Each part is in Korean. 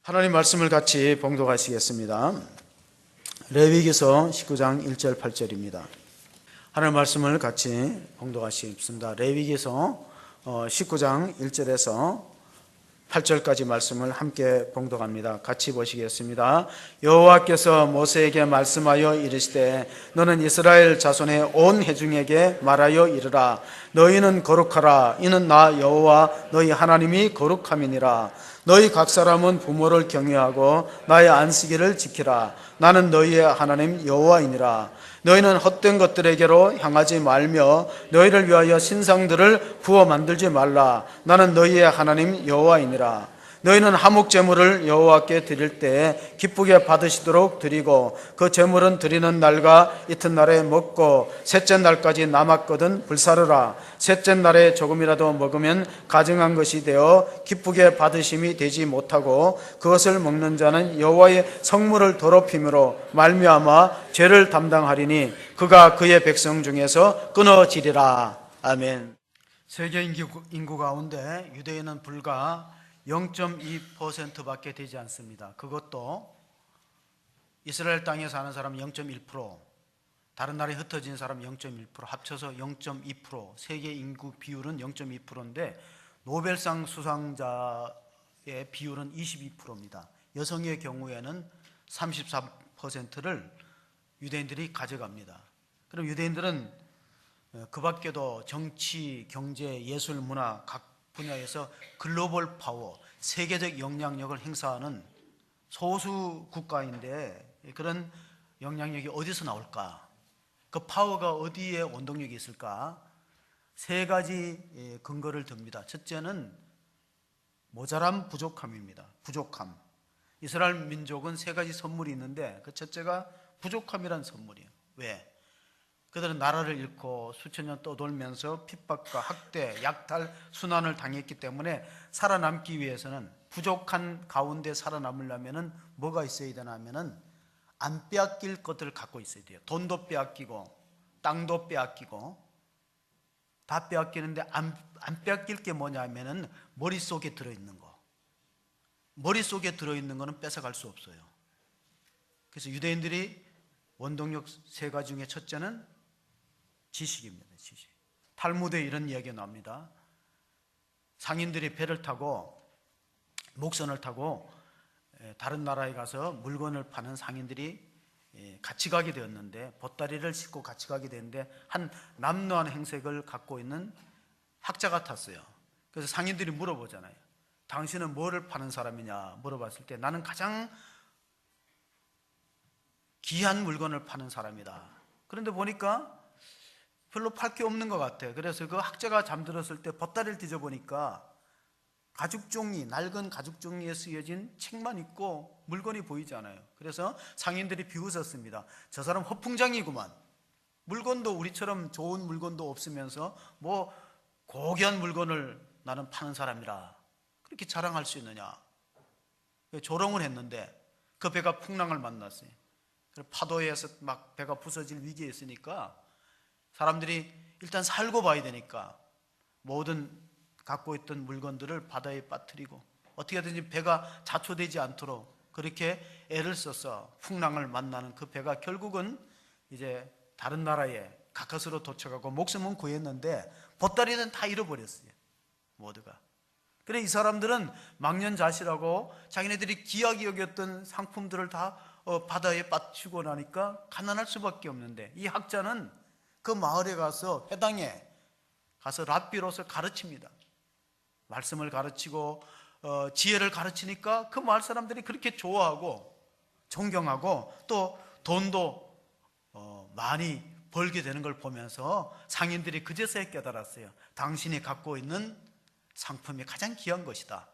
하나님 말씀을 같이 봉독하시겠습니다. 레위기서 19장 1절 8절입니다. 하나님 말씀을 같이 봉독하시겠습니다. 레위기서 19장 1절에서 8절까지 말씀을 함께 봉독합니다. 같이 보시겠습니다. 여호와께서 모세에게 말씀하여 이르시되 너는 이스라엘 자손의 온 회중에게 말하여 이르라. 너희는 거룩하라. 이는 나 여호와 너희 하나님이 거룩함이니라. 너희 각 사람은 부모를 경외하고 나의 안식일을 지키라. 나는 너희의 하나님 여호와이니라. 너희는 헛된 것들에게로 향하지 말며 너희를 위하여 신상들을 부어 만들지 말라. 나는 너희의 하나님 여호와이니라. 너희는 화목 제물을 여호와께 드릴 때 기쁘게 받으시도록 드리고 그 제물은 드리는 날과 이튿날에 먹고 셋째 날까지 남았거든 불사르라. 셋째 날에 조금이라도 먹으면 가증한 것이 되어 기쁘게 받으심이 되지 못하고 그것을 먹는 자는 여호와의 성물을 더럽힘으로 말미암아 죄를 담당하리니 그가 그의 백성 중에서 끊어지리라. 아멘. 세계 인구 가운데 유대인은 불과 0.2%밖에 되지 않습니다. 그것도 이스라엘 땅에 사는 사람 0.1%, 다른 나라에 흩어진 사람 0.1%, 합쳐서 0.2%, 세계 인구 비율은 0.2%인데 노벨상 수상자의 비율은 22%입니다. 여성의 경우에는 34%를 유대인들이 가져갑니다. 그럼 유대인들은 그 밖에도 정치, 경제, 예술, 문화 각 분야에서 글로벌 파워, 세계적 영향력을 행사하는 소수 국가인데 그런 영향력이 어디서 나올까? 그 파워가 어디에 원동력이 있을까? 세 가지 근거를 듭니다. 첫째는 모자람, 부족함입니다. 부족함. 이스라엘 민족은 세 가지 선물이 있는데 그 첫째가 부족함이란 선물이에요. 왜? 그들은 나라를 잃고 수천 년 떠돌면서 핍박과 학대, 약탈, 순환을 당했기 때문에 살아남기 위해서는 부족한 가운데 살아남으려면 뭐가 있어야 되나 하면 안 빼앗길 것들을 갖고 있어야 돼요. 돈도 빼앗기고 땅도 빼앗기고 다 빼앗기는데 안 빼앗길 게 뭐냐 하면 머릿속에 들어있는 거. 머릿속에 들어있는 거는 뺏어갈 수 없어요. 그래서 유대인들이 원동력 세 가지 중에 첫째는 지식입니다. 지식. 탈무드에 이런 이야기가 나옵니다. 상인들이 배를 타고 목선을 타고 다른 나라에 가서 물건을 파는 상인들이 같이 가게 되었는데 보따리를 싣고 같이 가게 되는데 한 남루한 행색을 갖고 있는 학자가 탔어요. 그래서 상인들이 물어보잖아요. 당신은 뭐를 파는 사람이냐 물어봤을 때 나는 가장 귀한 물건을 파는 사람이다. 그런데 보니까 별로 팔 게 없는 것 같아. 그래서 그 학자가 잠들었을 때 보따리를 뒤져보니까 가죽 종이, 낡은 가죽 종이에 쓰여진 책만 있고 물건이 보이지 않아요. 그래서 상인들이 비웃었습니다. 저 사람 허풍장이구만. 물건도 우리처럼 좋은 물건도 없으면서 뭐 고귀한 물건을 나는 파는 사람이라 그렇게 자랑할 수 있느냐. 조롱을 했는데 그 배가 풍랑을 만났어요. 파도에서 막 배가 부서질 위기에 있으니까 사람들이 일단 살고 봐야 되니까 모든 갖고 있던 물건들을 바다에 빠뜨리고 어떻게든지 배가 자초되지 않도록 그렇게 애를 써서 풍랑을 만나는 그 배가 결국은 이제 다른 나라에 가까스로 도착하고 목숨은 구했는데 보따리는 다 잃어버렸어요. 모두가. 그래 이 사람들은 망연자실하고 자기네들이 귀하게 여겼던 상품들을 다 바다에 빠뜨리고 나니까 가난할 수밖에 없는데 이 학자는 그 마을에 가서 회당에 가서 랍비로서 가르칩니다. 말씀을 가르치고 지혜를 가르치니까 그 마을 사람들이 그렇게 좋아하고 존경하고 또 돈도 많이 벌게 되는 걸 보면서 상인들이 그제서야 깨달았어요. 당신이 갖고 있는 상품이 가장 귀한 것이다.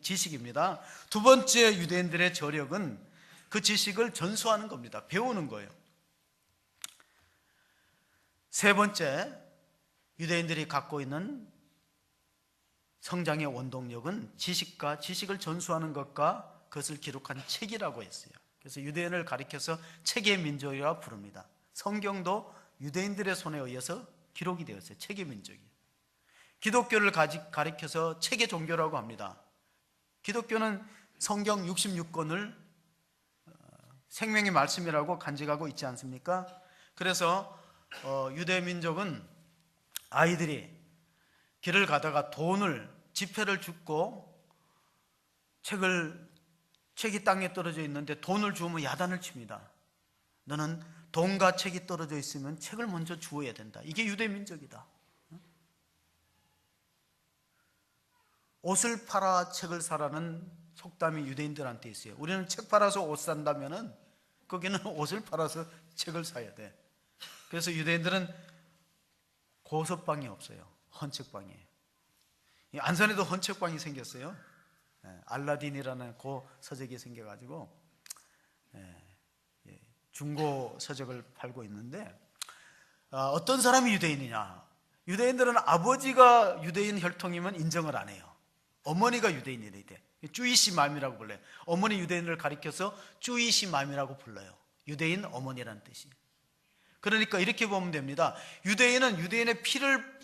지식입니다. 두 번째 유대인들의 저력은 그 지식을 전수하는 겁니다. 배우는 거예요. 세 번째 유대인들이 갖고 있는 성장의 원동력은 지식을 전수하는 것과 그것을 기록한 책이라고 했어요. 그래서 유대인을 가리켜서 책의 민족이라고 부릅니다. 성경도 유대인들의 손에 의해서 기록이 되었어요. 책의 민족이에요. 기독교를 가리켜서 책의 종교라고 합니다. 기독교는 성경 66권을 생명의 말씀이라고 간직하고 있지 않습니까? 그래서 유대 민족은 아이들이 길을 가다가 지폐를 줍고 책이 땅에 떨어져 있는데 돈을 주면 야단을 칩니다. 너는 돈과 책이 떨어져 있으면 책을 먼저 주어야 된다. 이게 유대 민족이다. 옷을 팔아 책을 사라는 속담이 유대인들한테 있어요. 우리는 책 팔아서 옷 산다면은 거기는 옷을 팔아서 책을 사야 돼. 그래서 유대인들은 고서방이 없어요. 헌책방이에요. 안산에도 헌책방이 생겼어요. 알라딘이라는 고서적이 생겨가지고 중고 서적을 팔고 있는데, 어떤 사람이 유대인이냐? 유대인들은 아버지가 유대인 혈통이면 인정을 안 해요. 어머니가 유대인이래야 돼. 쭈이시 맘이라고 불러요. 어머니 유대인을 가리켜서 쭈이시 맘이라고 불러요. 유대인 어머니라는 뜻이. 그러니까 이렇게 보면 됩니다. 유대인은 유대인의 피를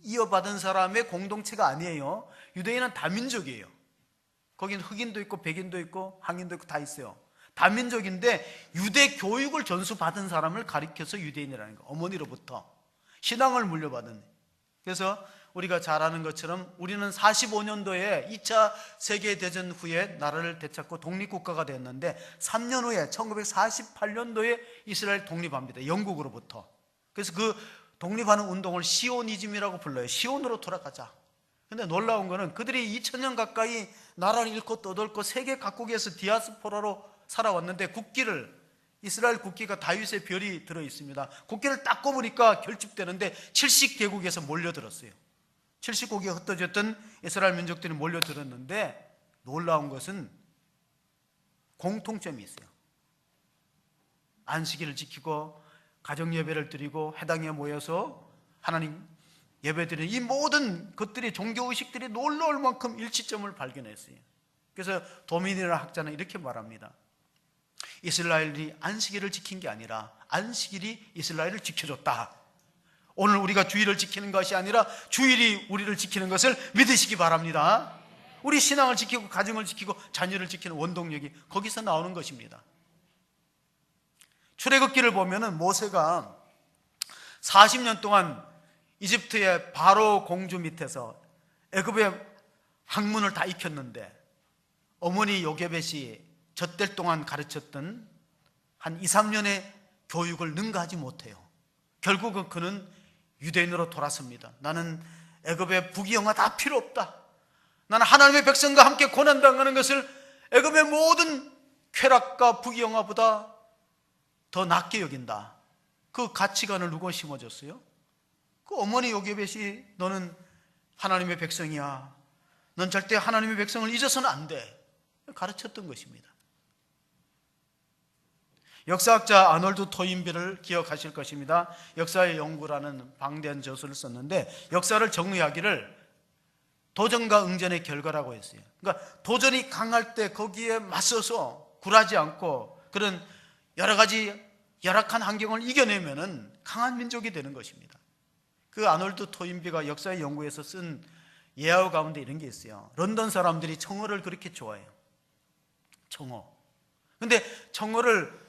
이어받은 사람의 공동체가 아니에요. 유대인은 다민족이에요. 거긴 흑인도 있고 백인도 있고 항인도 있고 다 있어요. 다민족인데 유대 교육을 전수받은 사람을 가리켜서 유대인이라는 거예요. 어머니로부터 신앙을 물려받은. 그래서 우리가 잘 아는 것처럼 우리는 45년도에 2차 세계대전 후에 나라를 되찾고 독립국가가 됐는데 3년 후에 1948년도에 이스라엘 독립합니다. 영국으로부터. 그래서 그 독립하는 운동을 시오니즘이라고 불러요. 시온으로 돌아가자. 근데 놀라운 거는 그들이 2000년 가까이 나라를 잃고 떠돌고 세계 각국에서 디아스포라로 살아왔는데 이스라엘 국기가 다윗의 별이 들어있습니다. 국기를 딱 꼽으니까 결집되는데 70개국에서 몰려들었어요. 70국에 흩어졌던 이스라엘 민족들이 몰려들었는데 놀라운 것은 공통점이 있어요. 안식일을 지키고 가정예배를 드리고 회당에 모여서 하나님 예배드리는 이 모든 것들이, 종교의식들이 놀라울 만큼 일치점을 발견했어요. 그래서 도민이라는 학자는 이렇게 말합니다. 이스라엘이 안식일을 지킨 게 아니라 안식일이 이스라엘을 지켜줬다. 오늘 우리가 주일을 지키는 것이 아니라 주일이 우리를 지키는 것을 믿으시기 바랍니다. 우리 신앙을 지키고 가정을 지키고 자녀를 지키는 원동력이 거기서 나오는 것입니다. 출애굽기를 보면은 모세가 40년 동안 이집트의 바로 공주 밑에서 애굽의 학문을 다 익혔는데 어머니 요게벳이 젖될 동안 가르쳤던 한 2, 3년의 교육을 능가하지 못해요. 결국은 그는 유대인으로 돌아섭니다. 나는 애굽의 부귀영화 다 필요 없다. 나는 하나님의 백성과 함께 고난당하는 것을 애굽의 모든 쾌락과 부귀영화보다 더 낫게 여긴다. 그 가치관을 누가 심어줬어요? 그 어머니 요게벳이 너는 하나님의 백성이야. 넌 절대 하나님의 백성을 잊어서는 안 돼. 가르쳤던 것입니다. 역사학자 아놀드 토인비를 기억하실 것입니다. 역사의 연구라는 방대한 저서를 썼는데 역사를 정의하기를 도전과 응전의 결과라고 했어요. 그러니까 도전이 강할 때 거기에 맞서서 굴하지 않고 그런 여러 가지 열악한 환경을 이겨내면은 강한 민족이 되는 것입니다. 그 아놀드 토인비가 역사의 연구에서 쓴 예화 가운데 이런 게 있어요. 런던 사람들이 청어를 그렇게 좋아해요. 청어. 근데 청어를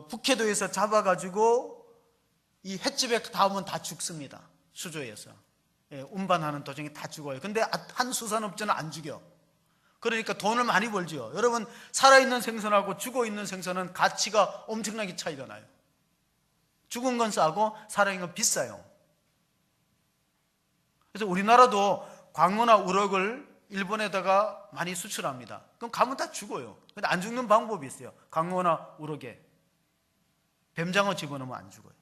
북해도에서 잡아가지고 이 횟집에 닿으면 다 죽습니다. 수조에서. 운반하는 도중에 다 죽어요. 근데 한 수산업자는 안 죽여. 그러니까 돈을 많이 벌죠. 여러분, 살아있는 생선하고 죽어있는 생선은 가치가 엄청나게 차이가 나요. 죽은 건 싸고 살아있는 건 비싸요. 그래서 우리나라도 광어나 우럭을 일본에다가 많이 수출합니다. 그럼 가면 다 죽어요. 근데 안 죽는 방법이 있어요. 광어나 우럭에 뱀장어 집어넣으면 안 죽어요.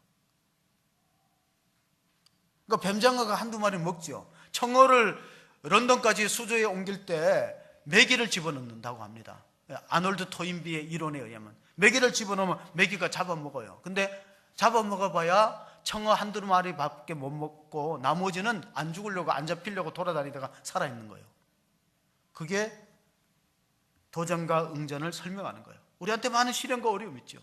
그러니까 뱀장어가 한두 마리 먹죠. 청어를 런던까지 수조에 옮길 때 메기를 집어넣는다고 합니다. 아놀드 토인비의 이론에 의하면 메기를 집어넣으면 메기가 잡아먹어요. 근데 잡아먹어봐야 청어 한두 마리밖에 못 먹고 나머지는 안 죽으려고 안 잡히려고 돌아다니다가 살아있는 거예요. 그게 도전과 응전을 설명하는 거예요. 우리한테 많은 시련과 어려움이 있죠.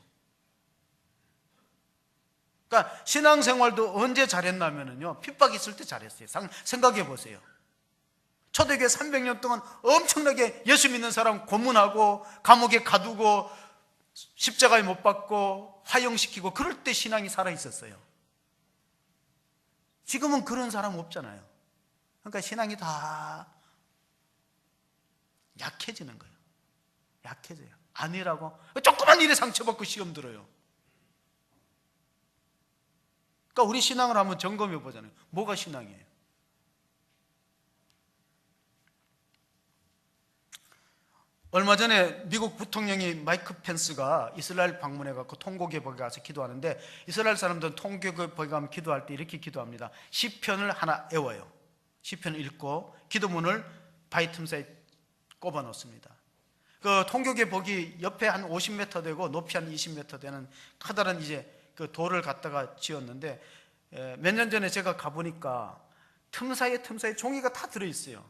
그러니까 신앙생활도 언제 잘했냐면요, 핍박이 있을 때 잘했어요. 생각해 보세요. 초대교회 300년 동안 엄청나게 예수 믿는 사람 고문하고 감옥에 가두고 십자가에 못 박고 화형시키고 그럴 때 신앙이 살아있었어요. 지금은 그런 사람 없잖아요. 그러니까 신앙이 다 약해지는 거예요. 약해져요. 아니라고 조그만 일에 상처받고 시험 들어요. 그러니까 우리 신앙을 한번 점검해 보잖아요. 뭐가 신앙이에요? 얼마 전에 미국 부통령이 마이크 펜스가 이스라엘 방문해 갖고 통곡의 벽에 가서 기도하는데, 이스라엘 사람들은 통곡의 벽에 가면 기도할 때 이렇게 기도합니다. 시편을 하나 외워요. 시편을 읽고 기도문을 바위 틈사이에 꼽아 놓습니다. 그 통곡의 벽이 옆에 한 50m 되고 높이 한 20m 되는 커다란 이제 그 돌을 갖다가 지었는데, 몇 년 전에 제가 가보니까 틈사이에 종이가 다 들어있어요.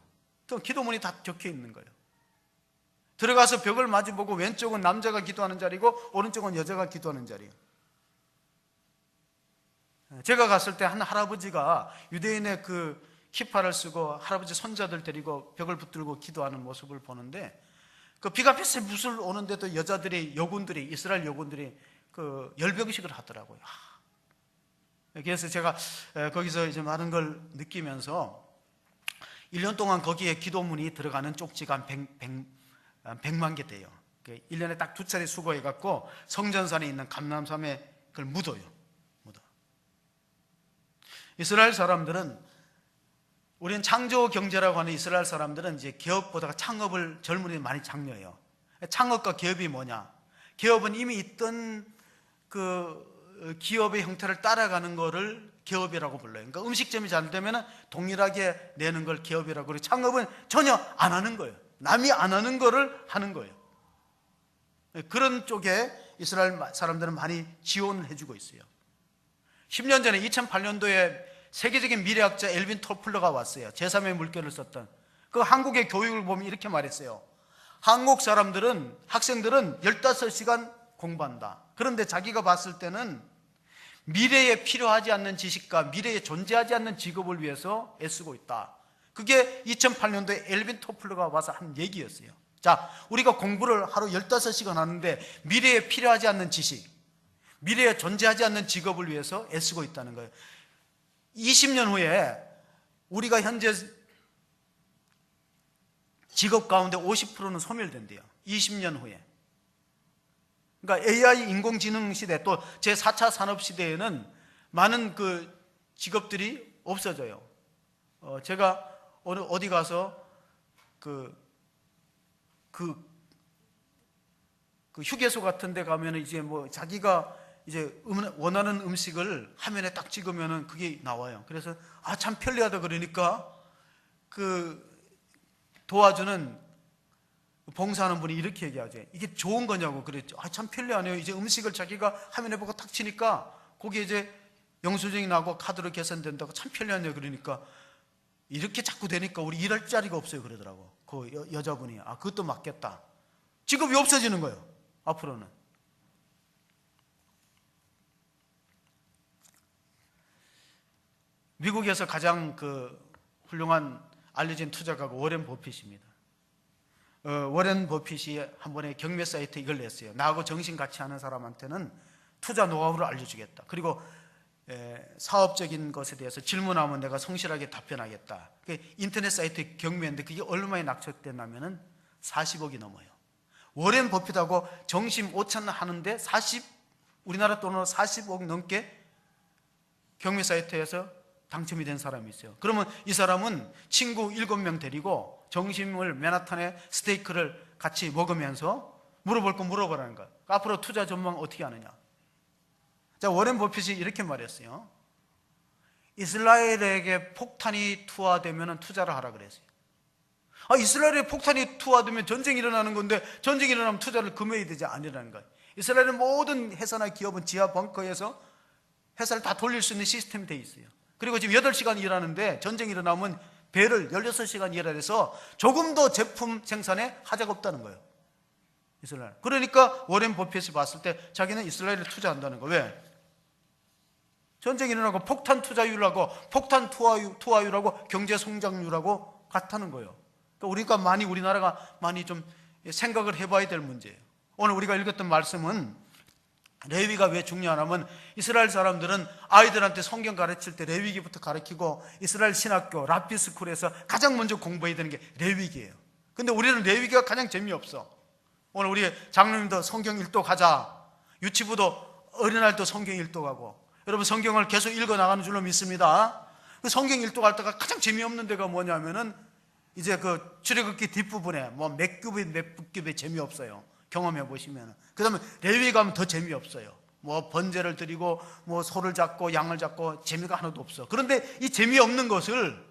또 기도문이 다 적혀 있는 거예요. 들어가서 벽을 마주보고 왼쪽은 남자가 기도하는 자리고 오른쪽은 여자가 기도하는 자리예요. 제가 갔을 때 한 할아버지가 유대인의 그 키파를 쓰고 할아버지 손자들 데리고 벽을 붙들고 기도하는 모습을 보는데, 그 비가 뱃을 무술 오는데도 여자들이, 여군들이, 이스라엘 여군들이 그 열병식을 하더라고요. 그래서 제가 거기서 이제 많은 걸 느끼면서 1년 동안 거기에 기도문이 들어가는 쪽지가 한 100만 개 돼요. 1년에 딱 2차례 수거해갖고 성전산에 있는 감람산에 그걸 묻어요. 이스라엘 사람들은, 우리는 창조 경제라고 하는 이스라엘 사람들은 이제 개업보다가 창업을 젊은이들이 많이 장려해요. 창업과 개업이 뭐냐? 개업은 이미 있던 그 기업의 형태를 따라가는 거를 개업이라고 불러요. 그러니까 음식점이 잘 되면 동일하게 내는 걸 개업이라고 그러고, 창업은 전혀 안 하는 거예요. 남이 안 하는 거를 하는 거예요. 그런 쪽에 이스라엘 사람들은 많이 지원을 해주고 있어요. 10년 전에 2008년도에 세계적인 미래학자 엘빈 토플러가 왔어요. 제3의 물결을 썼던. 그 한국의 교육을 보면 이렇게 말했어요. 한국 사람들은, 학생들은 15시간 공부한다. 그런데 자기가 봤을 때는 미래에 필요하지 않는 지식과 미래에 존재하지 않는 직업을 위해서 애쓰고 있다. 그게 2008년도에 엘빈 토플러가 와서 한 얘기였어요. 자, 우리가 공부를 하루 15시간 하는데 미래에 필요하지 않는 지식, 미래에 존재하지 않는 직업을 위해서 애쓰고 있다는 거예요. 20년 후에 우리가 현재 직업 가운데 50%는 소멸된대요. 20년 후에. 그러니까 AI 인공지능 시대, 또 제4차 산업 시대에는 많은 그 직업들이 없어져요. 제가 어디 가서 그 휴게소 같은 데 가면 이제 뭐 자기가 이제 원하는 음식을 화면에 딱 찍으면은 그게 나와요. 그래서 참 편리하다 그러니까 그 도와주는 봉사하는 분이 이렇게 얘기하죠. 이게 좋은 거냐고 그랬죠. 참 편리하네요. 이제 음식을 자기가 화면에 보고 딱 치니까 거기에 이제 영수증이 나고 카드로 계산된다고 참 편리하네요. 그러니까 이렇게 자꾸 되니까 우리 일할 자리가 없어요 그러더라고. 그 여자분이. 그것도 맞겠다. 직업이 없어지는 거예요. 앞으로는. 미국에서 가장 그 훌륭한 알려진 투자가가 워렌 버핏입니다. 워렌 버핏이 한 번에 경매 사이트 이걸 냈어요. 나하고 정신 같이 하는 사람한테는 투자 노하우를 알려주겠다. 그리고 사업적인 것에 대해서 질문하면 내가 성실하게 답변하겠다. 인터넷 사이트 경매인데 그게 얼마에 낙찰됐냐면은 40억이 넘어요. 워렌 버핏하고 정심 5천 하는데 우리나라 돈으로 40억 넘게 경매 사이트에서 당첨이 된 사람이 있어요. 그러면 이 사람은 친구 7명 데리고 정심을 맨하탄에 스테이크를 같이 먹으면서 물어볼 거 물어보라는 거예요. 앞으로 투자 전망 어떻게 하느냐. 자, 워렌 버핏이 이렇게 말했어요. 이스라엘에게 폭탄이 투하되면 투자를 하라 그랬어요. 이스라엘에 폭탄이 투하되면 전쟁이 일어나는 건데 전쟁이 일어나면 투자를 금해야 되지 아니라는 거예요. 이스라엘의 모든 회사나 기업은 지하 벙커에서 회사를 다 돌릴 수 있는 시스템이 돼 있어요. 그리고 지금 8시간 일하는데 전쟁이 일어나면 배를 16시간 일해서 조금 더 제품 생산에 하자가 없다는 거예요. 이스라엘. 그러니까 워렌 버핏이 봤을 때 자기는 이스라엘에 투자한다는 거. 왜? 전쟁이 일어나고 폭탄 투자율하고 폭탄 투하율하고 경제 성장률하고 같다는 거예요. 그러니까 우리나라가 많이 좀 생각을 해봐야 될 문제예요. 오늘 우리가 읽었던 말씀은 레위기가 왜 중요하냐면 이스라엘 사람들은 아이들한테 성경 가르칠 때 레위기부터 가르치고 이스라엘 신학교 라피스쿨에서 가장 먼저 공부해야 되는 게 레위기예요. 근데 우리는 레위기가 가장 재미없어. 오늘 우리 장로님도 성경 읽도 가자, 유치부도 어린아이도 성경 읽도 가고, 여러분 성경을 계속 읽어 나가는 줄로 믿습니다. 그 성경 읽도 갈 때가 가장 재미없는 데가 뭐냐면은 이제 그 출애굽기 뒷부분에 뭐 몇 급이 재미없어요. 경험해 보시면. 그 다음에 레위기 가면 더 재미없어요. 뭐 번제를 드리고 뭐 소를 잡고 양을 잡고 재미가 하나도 없어. 그런데 이 재미없는 것을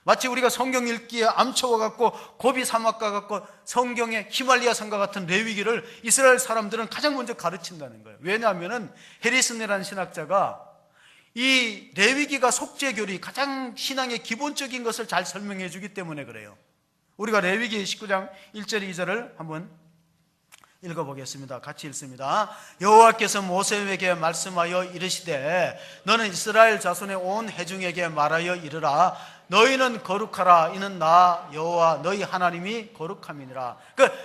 마치 우리가 성경 읽기에 암초와 같고 고비 사막과 같고 성경의 히말리아 산과 같은 레위기를 이스라엘 사람들은 가장 먼저 가르친다는 거예요. 왜냐하면 해리슨이라는 신학자가 이 레위기가 속죄교리, 가장 신앙의 기본적인 것을 잘 설명해 주기 때문에 그래요. 우리가 레위기 19장 1절 2절을 한번 읽어보겠습니다. 같이 읽습니다. 여호와께서 모세에게 말씀하여 이르시되 너는 이스라엘 자손의 온 회중에게 말하여 이르라. 너희는 거룩하라. 이는 나 여호와 너희 하나님이 거룩함이니라.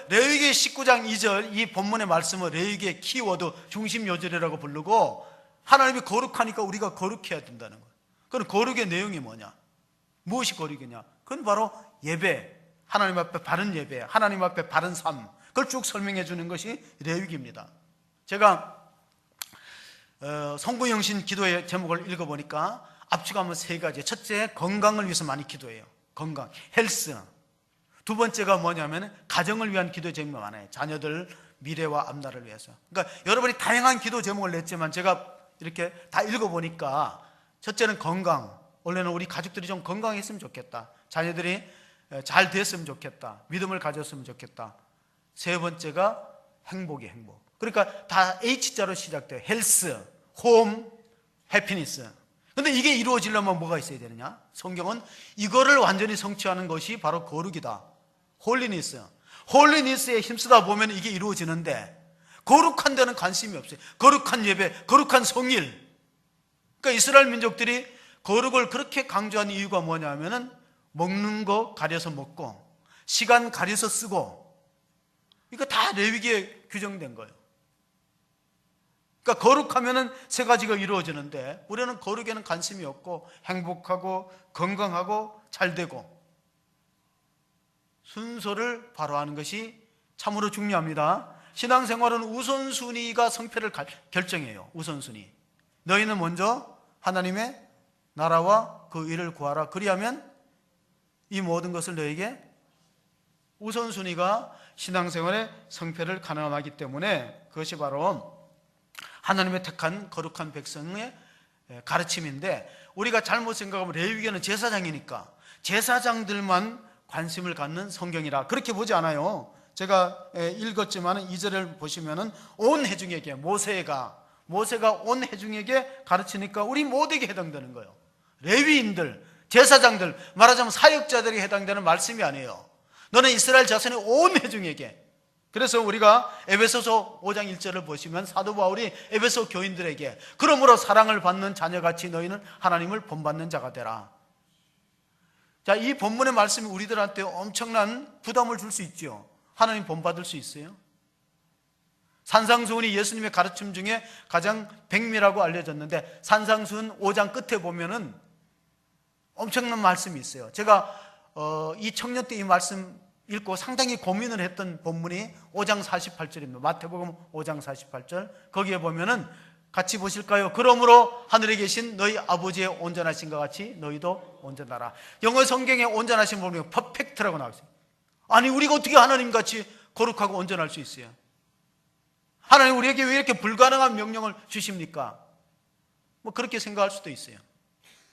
레위기 19장 2절 이 본문의 말씀을 레위기의 키워드 중심 요절이라고 부르고, 하나님이 거룩하니까 우리가 거룩해야 된다는 거예요. 그럼 거룩의 내용이 뭐냐? 무엇이 거룩이냐? 그건 바로 예배, 하나님 앞에 바른 예배, 하나님 앞에 바른 삶, 그걸 쭉 설명해 주는 것이 레위기입니다. 제가 성부영신 기도의 제목을 읽어보니까 압축하면 세 가지. 첫째, 건강을 위해서 많이 기도해요. 건강, 헬스. 두 번째가 뭐냐면 가정을 위한 기도 제목이 많아요. 자녀들 미래와 앞날을 위해서. 그러니까 여러분이 다양한 기도 제목을 냈지만 제가 이렇게 다 읽어보니까 첫째는 건강. 원래는 우리 가족들이 좀 건강했으면 좋겠다. 자녀들이 잘 됐으면 좋겠다. 믿음을 가졌으면 좋겠다. 세 번째가 행복이에요. 행복. 그러니까 다 H자로 시작돼요. 헬스, 홈, 해피니스. 근데 이게 이루어지려면 뭐가 있어야 되느냐? 성경은 이거를 완전히 성취하는 것이 바로 거룩이다. 홀리니스. 홀리니스에 힘쓰다 보면 이게 이루어지는데 거룩한 데는 관심이 없어요. 거룩한 예배, 거룩한 성일. 그러니까 이스라엘 민족들이 거룩을 그렇게 강조한 이유가 뭐냐면은 먹는 거 가려서 먹고 시간 가려서 쓰고, 이거 다 레위기에 규정된 거예요. 그러니까 거룩하면은 세 가지가 이루어지는데 우리는 거룩에는 관심이 없고 행복하고 건강하고 잘되고 순서를 바로 하는 것이 참으로 중요합니다. 신앙생활은 우선순위가 성패를 결정해요. 우선순위. 너희는 먼저 하나님의 나라와 그 일을 구하라. 그리하면 이 모든 것을 너에게, 우선순위가 신앙생활의 성패를 가늠하기 때문에 그것이 바로 하나님의 택한 거룩한 백성의 가르침인데, 우리가 잘못 생각하면 레위기는 제사장이니까 제사장들만 관심을 갖는 성경이라 그렇게 보지 않아요. 제가 읽었지만 2절을 보시면은 온 회중에게, 모세가 온 회중에게 가르치니까 우리 모두에게 해당되는 거예요. 레위인들, 제사장들, 말하자면 사역자들이 해당되는 말씀이 아니에요. 너는 이스라엘 자손의 온 회중에게. 그래서 우리가 에베소서 5장 1절을 보시면 사도 바울이 에베소 교인들에게 그러므로 사랑을 받는 자녀같이 너희는 하나님을 본받는 자가 되라. 자, 이 본문의 말씀이 우리들한테 엄청난 부담을 줄 수 있죠. 하나님 본받을 수 있어요? 산상수훈이 예수님의 가르침 중에 가장 백미라고 알려졌는데 산상수훈 5장 끝에 보면은 엄청난 말씀이 있어요. 제가 이 청년 때 이 말씀 읽고 상당히 고민을 했던 본문이 5장 48절입니다. 마태복음 5장 48절. 거기에 보면은 같이 보실까요? 그러므로 하늘에 계신 너희 아버지의 온전하신 것 같이 너희도 온전하라. 영어 성경에 온전하신 보면 퍼펙트라고 나와 있어요. 아니, 우리가 어떻게 하나님같이 거룩하고 온전할 수 있어요? 하나님 우리에게 왜 이렇게 불가능한 명령을 주십니까? 뭐 그렇게 생각할 수도 있어요.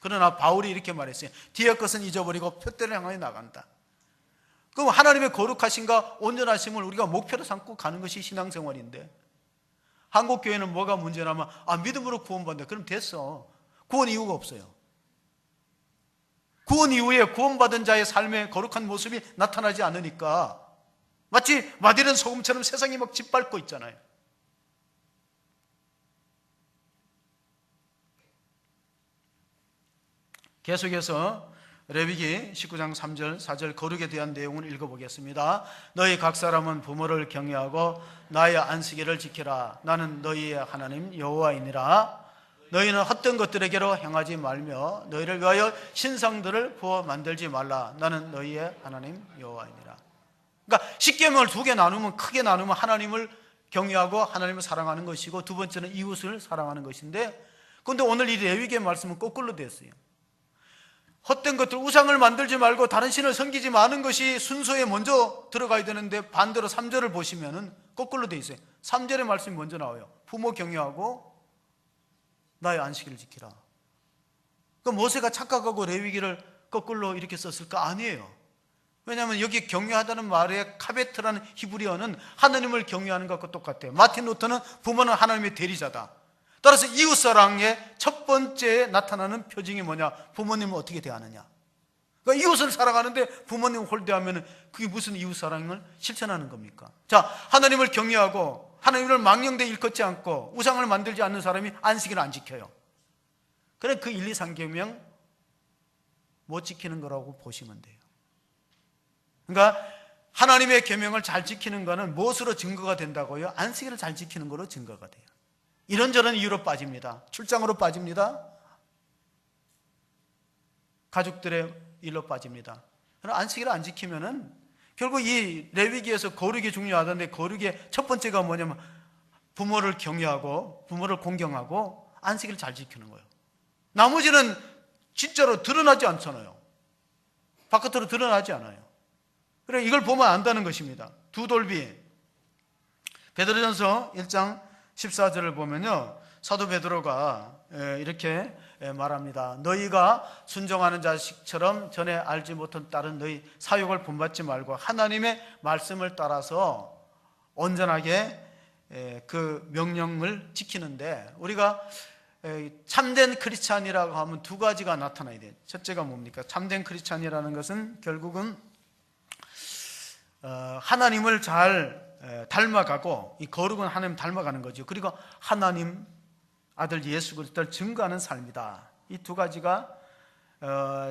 그러나 바울이 이렇게 말했어요. 뒤의 것은 잊어버리고 표대를 향하여 나간다. 그럼 하나님의 거룩하심과 온전하심을 우리가 목표로 삼고 가는 것이 신앙생활인데, 한국교회는 뭐가 문제냐면 믿음으로 구원받는다. 그럼 됐어. 구원 이유가 없어요. 구원 이후에 구원받은 자의 삶의 거룩한 모습이 나타나지 않으니까 마치 마디는 소금처럼 세상이 막 짓밟고 있잖아요. 계속해서 레위기 19장 3절 4절 거룩에 대한 내용을 읽어보겠습니다. 너희 각 사람은 부모를 경외하고 나의 안식일을 지키라. 나는 너희의 하나님 여호와이니라. 너희는 헛된 것들에게로 행하지 말며 너희를 위하여 신상들을 부어 만들지 말라. 나는 너희의 하나님 여호와이니라. 그러니까 십계명을 두 개 나누면, 크게 나누면 하나님을 경외하고 하나님을 사랑하는 것이고, 두 번째는 이웃을 사랑하는 것인데, 그런데 오늘 이 레위기의 말씀은 거꾸로 됐어요. 헛된 것들, 우상을 만들지 말고 다른 신을 섬기지 마는 것이 순서에 먼저 들어가야 되는데, 반대로 3절을 보시면은 거꾸로 돼 있어요. 3절의 말씀이 먼저 나와요. 부모 경외하고 나의 안식일을 지키라. 그러니까 모세가 착각하고 레위기를 거꾸로 이렇게 썼을까? 아니에요. 왜냐하면 여기 경외하다는 말에 카베트라는 히브리어는 하나님을 경외하는 것과 똑같아요. 마틴 루터는 부모는 하나님의 대리자다. 따라서 이웃사랑의 첫 번째 나타나는 표징이 뭐냐? 부모님을 어떻게 대하느냐. 그러니까 이웃을 사랑하는데 부모님을 홀대하면 그게 무슨 이웃사랑을 실천하는 겁니까? 자, 하나님을 경외하고 하나님을 망령되이 일컫지 않고 우상을 만들지 않는 사람이 안식일을 안 지켜요. 그래, 그 1, 2, 3계명 못 지키는 거라고 보시면 돼요. 그러니까 하나님의 계명을 잘 지키는 거는 무엇으로 증거가 된다고요? 안식일을 잘 지키는 거로 증거가 돼요. 이런저런 이유로 빠집니다. 출장으로 빠집니다. 가족들의 일로 빠집니다. 그럼 안식일을 안 지키면은 결국 이 레위기에서 거룩이 중요하던데, 거룩의 첫 번째가 뭐냐면 부모를 경외하고 부모를 공경하고 안식일을 잘 지키는 거예요. 나머지는 진짜로 드러나지 않잖아요. 바깥으로 드러나지 않아요. 그래, 이걸 보면 안다는 것입니다. 두 돌비. 베드로전서 1장 14절을 보면요, 사도 베드로가 이렇게 말합니다. 너희가 순종하는 자식처럼 전에 알지 못한 다른 너희 사욕을 본받지 말고 하나님의 말씀을 따라서 온전하게 그 명령을 지키는데, 우리가 참된 크리스찬이라고 하면 두 가지가 나타나야 돼요. 첫째가 뭡니까? 참된 크리스찬이라는 것은 결국은 하나님을 잘 닮아가고, 이 거룩은 하나님 닮아가는 거죠. 그리고 하나님 아들 예수 그리스도를 증거하는 삶이다. 이 두 가지가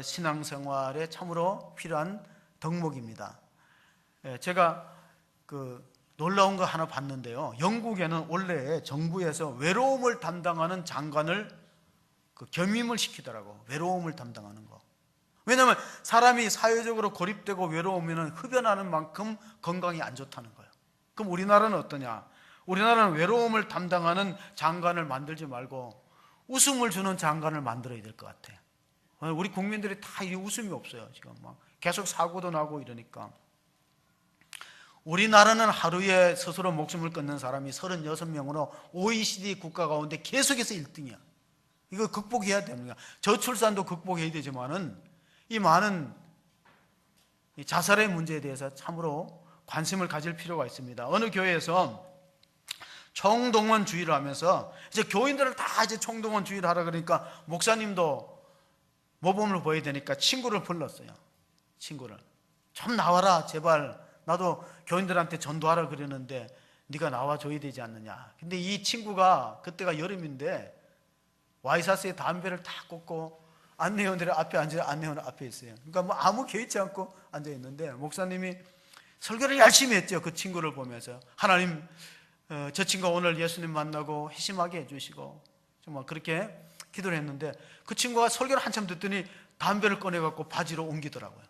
신앙생활에 참으로 필요한 덕목입니다. 제가 놀라운 거 하나 봤는데요, 영국에는 원래 정부에서 외로움을 담당하는 장관을 겸임을 시키더라고. 외로움을 담당하는 거. 왜냐하면 사람이 사회적으로 고립되고 외로우면 흡연하는 만큼 건강이 안 좋다는 거예요. 그럼 우리나라는 어떠냐? 우리나라는 외로움을 담당하는 장관을 만들지 말고 웃음을 주는 장관을 만들어야 될 것 같아요. 우리 국민들이 다 이 웃음이 없어요. 지금 막 계속 사고도 나고 이러니까. 우리나라는 하루에 스스로 목숨을 끊는 사람이 36명으로 OECD 국가 가운데 계속해서 1등이야. 이거 극복해야 됩니다. 저출산도 극복해야 되지만은 이 많은 자살의 문제에 대해서 참으로 관심을 가질 필요가 있습니다. 어느 교회에서 총동원주의를 하면서 이제 교인들을 다 이제 총동원주의를 하라 그러니까 목사님도 모범을 보여야 되니까 친구를 불렀어요. 친구를 좀 나와라 제발, 나도 교인들한테 전도하라 그러는데 네가 나와줘야 되지 않느냐. 근데 이 친구가 그때가 여름인데 와이사스에 담배를 다 꽂고 안내원들 앞에 앉아요. 안내원 앞에 있어요. 그러니까 뭐 아무 개의치 않고 앉아 있는데 목사님이 설교를 열심히 했죠. 그 친구를 보면서 하나님, 저 친구가 오늘 예수님 만나고 회심하게 해주시고, 정말 그렇게 기도를 했는데 그 친구가 설교를 한참 듣더니 담배를 꺼내갖고 바지로 옮기더라고요.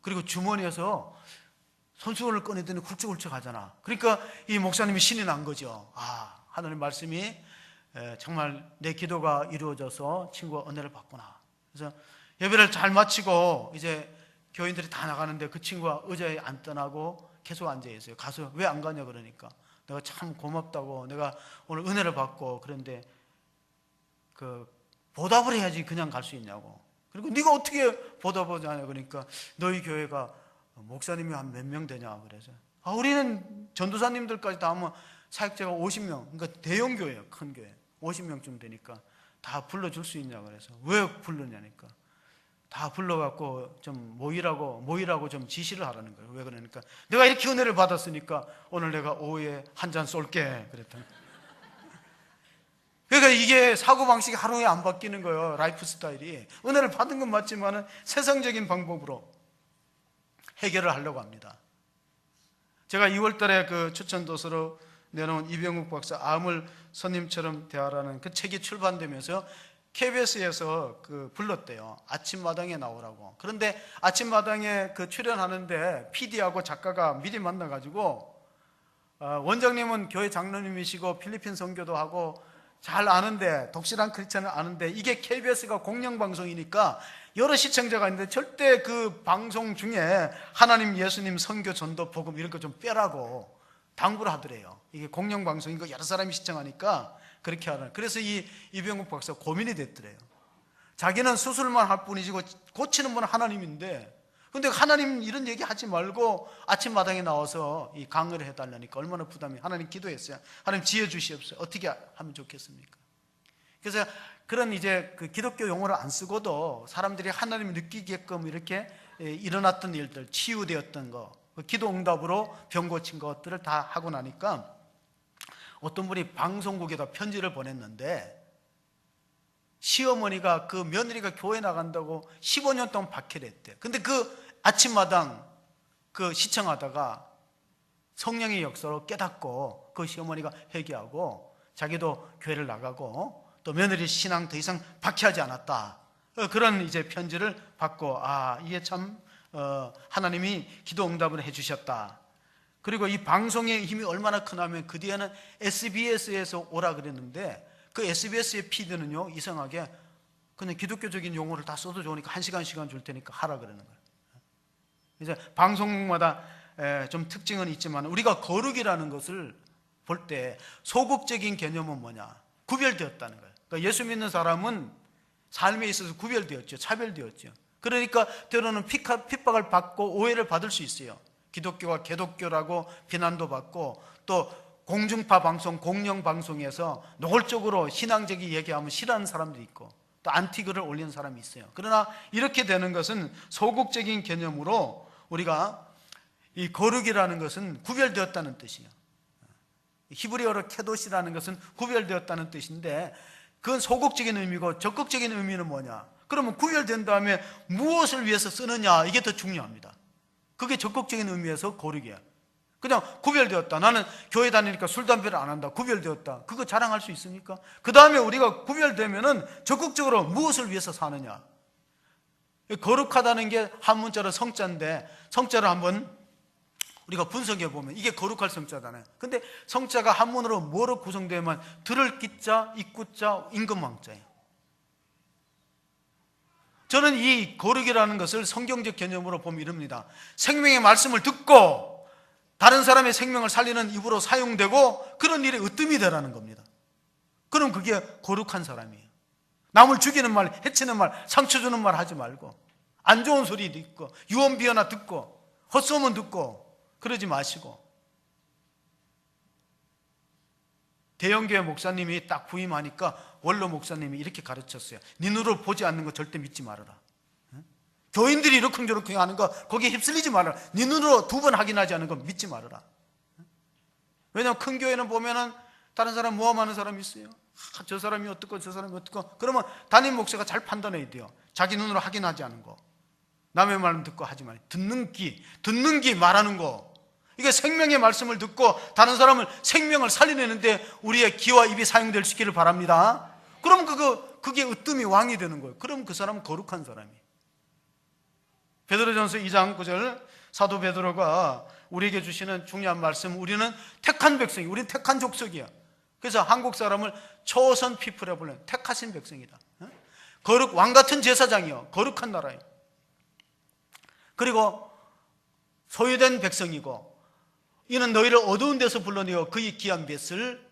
그리고 주머니에서 손수건을 꺼내더니 훌쩍훌쩍 하잖아. 그러니까 이 목사님이 신이 난 거죠. 아, 하나님 말씀이 정말 내 기도가 이루어져서 친구가 은혜를 받구나. 그래서 예배를 잘 마치고 이제 교인들이 다 나가는데 그 친구가 의자에 안 떠나고 계속 앉아 있어요. 가서 왜 안 가냐 그러니까 내가 참 고맙다고, 내가 오늘 은혜를 받고, 그런데 보답을 해야지 그냥 갈 수 있냐고. 그리고 네가 어떻게 보답을 하냐 그러니까 너희 교회가 목사님이 한 몇 명 되냐. 그래서 우리는 전도사님들까지 다 하면 사역자가 50명, 그러니까 대형 교회예요. 큰 교회 50명쯤 되니까 다 불러줄 수 있냐. 그래서 왜 부르냐니까 다 불러갖고 좀 모이라고 좀 지시를 하라는 거예요. 왜 그러니까 내가 이렇게 은혜를 받았으니까 오늘 내가 오후에 한 잔 쏠게 그랬더니. 그러니까 이게 사고방식이 하루에 안 바뀌는 거예요. 라이프 스타일이. 은혜를 받은 건 맞지만 세상적인 방법으로 해결을 하려고 합니다. 제가 2월 달에 그 추천도서로 내놓은 이병욱 박사 암을 선님처럼 대하라는 그 책이 출판되면서 KBS에서 그 불렀대요. 아침마당에 나오라고. 그런데 아침마당에 그 출연하는데 PD하고 작가가 미리 만나가지고 원장님은 교회 장로님이시고 필리핀 선교도 하고 잘 아는데, 독실한 크리스찬을 아는데, 이게 KBS가 공영방송이니까 여러 시청자가 있는데 절대 그 방송 중에 하나님, 예수님, 선교, 전도, 복음 이런 거 좀 빼라고 당부를 하더래요. 이게 공영방송이고 여러 사람이 시청하니까 그렇게 하라. 그래서 이 이병욱 박사 고민이 됐더래요. 자기는 수술만 할 뿐이지 고치는 분은 하나님인데, 근데 하나님 이런 얘기 하지 말고 아침마당에 나와서 이 강의를 해달라니까 얼마나 부담이. 하나님 기도했어요. 하나님 지혜 주시옵소서. 어떻게 하면 좋겠습니까? 그래서 그런 이제 그 기독교 용어를 안 쓰고도 사람들이 하나님을 느끼게끔 이렇게 일어났던 일들, 치유되었던 거, 기도 응답으로 병 고친 것들을 다 하고 나니까 어떤 분이 방송국에다 편지를 보냈는데, 시어머니가 그 며느리가 교회 나간다고 15년 동안 박해를 했대. 근데 그 아침마당 그 시청하다가 성령의 역사로 깨닫고 그 시어머니가 회개하고 자기도 교회를 나가고 또 며느리 신앙 더 이상 박해하지 않았다. 그런 이제 편지를 받고, 이게 참 하나님이 기도 응답을 해주셨다. 그리고 이 방송의 힘이 얼마나 크냐면 그 뒤에는 SBS에서 오라 그랬는데 그 SBS의 PD는요 이상하게 그냥 기독교적인 용어를 다 써도 좋으니까 1시간 줄 테니까 하라 그러는 거예요. 이제 방송마다 좀 특징은 있지만 우리가 거룩이라는 것을 볼 때 소극적인 개념은 뭐냐? 구별되었다는 거예요. 그러니까 예수 믿는 사람은 삶에 있어서 구별되었죠. 차별되었죠. 그러니까 때로는 핍박을 받고 오해를 받을 수 있어요. 기독교가 개독교라고 비난도 받고, 또 공중파 방송, 공영 방송에서 노골적으로 신앙적인 얘기하면 싫어하는 사람도 있고, 또 안티글을 올리는 사람이 있어요. 그러나 이렇게 되는 것은 소극적인 개념으로 우리가 이 거룩이라는 것은 구별되었다는 뜻이에요. 히브리어로 케도시라는 것은 구별되었다는 뜻인데, 그건 소극적인 의미고 적극적인 의미는 뭐냐? 그러면 구별된 다음에 무엇을 위해서 쓰느냐, 이게 더 중요합니다. 그게 적극적인 의미에서 거룩이야. 그냥 구별되었다. 나는 교회 다니니까 술, 담배를 안 한다. 구별되었다. 그거 자랑할 수 있습니까? 그 다음에 우리가 구별되면은 적극적으로 무엇을 위해서 사느냐. 거룩하다는 게 한문자로 성자인데, 성자를 한번 우리가 분석해 보면 이게 거룩할 성자잖아요. 근데 성자가 한문으로 뭐로 구성되면 들을 기자, 입구자, 임금왕자예요. 저는 이 거룩이라는 것을 성경적 개념으로 보면 이럽니다. 생명의 말씀을 듣고 다른 사람의 생명을 살리는 입으로 사용되고 그런 일에 으뜸이 되라는 겁니다. 그럼 그게 거룩한 사람이에요. 남을 죽이는 말, 해치는 말, 상처 주는 말 하지 말고, 안 좋은 소리 듣고, 유언비어나 듣고, 헛소문 듣고 그러지 마시고. 대형교회 목사님이 딱 부임하니까 원로 목사님이 이렇게 가르쳤어요. 네 눈으로 보지 않는 거 절대 믿지 말아라. 교인들이 이러쿵저러쿵 하는 거 거기에 휩쓸리지 말아라. 네 눈으로 2번 확인하지 않는 거 믿지 말아라. 왜냐하면 큰 교회는 보면은 다른 사람 모함하는 사람이 있어요. 저 사람이 어떻고 저 사람이 어떻고. 그러면 담임 목사가 잘 판단해야 돼요. 자기 눈으로 확인하지 않은 거, 남의 말 듣고 하지 말아요. 듣는 귀 말하는 거, 이게 생명의 말씀을 듣고 다른 사람을 생명을 살려내는데 우리의 귀와 입이 사용될 수 있기를 바랍니다. 그럼 그게 으뜸이 왕이 되는 거예요. 그럼 그 사람은 거룩한 사람이에요. 베드로전서 2장 9절, 사도 베드로가 우리에게 주시는 중요한 말씀, 우리는 택한 백성이, 우리는 택한 족속이야. 그래서 한국 사람을 초선 피플이라고 불러요. 택하신 백성이다. 거룩, 왕같은 제사장이요, 거룩한 나라예요. 그리고 소유된 백성이고, 이는 너희를 어두운 데서 불러내어 그의 귀한 빛을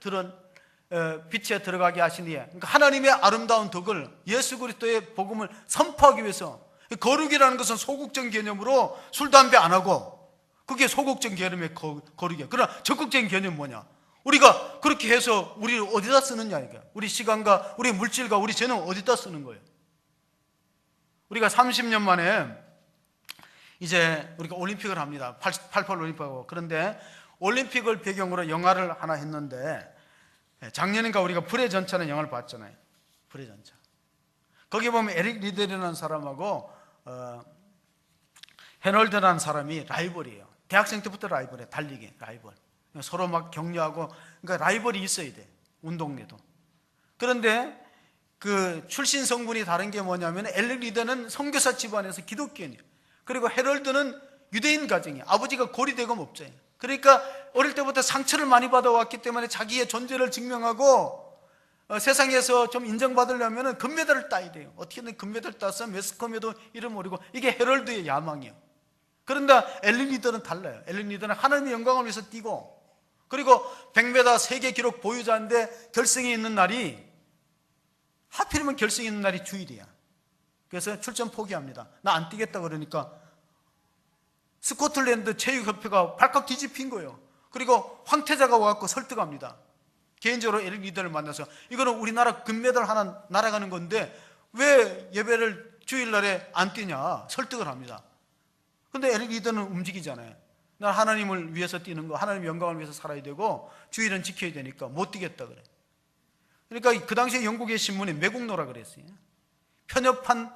빛에 들어가게 하시니, 그러니까 하나님의 아름다운 덕을, 예수 그리스도의 복음을 선포하기 위해서. 거룩이라는 것은 소극적인 개념으로 술, 담배 안 하고, 그게 소극적인 개념의 거룩이야. 그러나 적극적인 개념은 뭐냐? 우리가 그렇게 해서 우리를 어디다 쓰느냐, 이게. 우리 시간과 우리 물질과 우리 재능 어디다 쓰는 거예요? 우리가 30년 만에 이제 우리가 올림픽을 합니다. 88 올림픽하고. 그런데 올림픽을 배경으로 영화를 하나 했는데, 작년인가 우리가 불의 전차는 영화를 봤잖아요. 불의 전차. 거기 보면 에릭 리들이라는 사람하고 해널드라는 사람이 라이벌이에요. 대학생 때부터 라이벌이에요. 달리기 라이벌. 서로 막 격려하고, 그러니까 라이벌이 있어야 돼, 운동 내도. 그런데 그 출신 성분이 다른 게 뭐냐면, 에릭 리더는 선교사 집안에서 기독교인이에요. 그리고 해럴드는 유대인 가정이에요. 아버지가 고리대금 업자예요. 그러니까 어릴 때부터 상처를 많이 받아왔기 때문에 자기의 존재를 증명하고 세상에서 좀 인정받으려면 금메달을 따야 돼요. 어떻게든 금메달 따서 매스컴에도 이름 오르고, 이게 해럴드의 야망이에요. 그런데 엘린 리더는 달라요. 엘린 리더는 하나님의 영광을 위해서 뛰고, 그리고 100m 세계 기록 보유자인데 결승이 있는 날이, 하필이면 결승이 있는 날이 주일이야. 그래서 출전 포기합니다. 나 안 뛰겠다 그러니까 스코틀랜드 체육협회가 발칵 뒤집힌 거예요. 그리고 황태자가 와갖고 설득합니다. 개인적으로 에릭 리더를 만나서, 이거는 우리나라 금메달 하나 날아가는 건데 왜 예배를 주일날에 안 뛰냐 설득을 합니다. 근데 에릭 리더는 움직이잖아요. 나 하나님을 위해서 뛰는 거, 하나님 영광을 위해서 살아야 되고 주일은 지켜야 되니까 못 뛰겠다 그래. 그러니까 그 당시에 영국의 신문이 매국노라 그랬어요. 편협한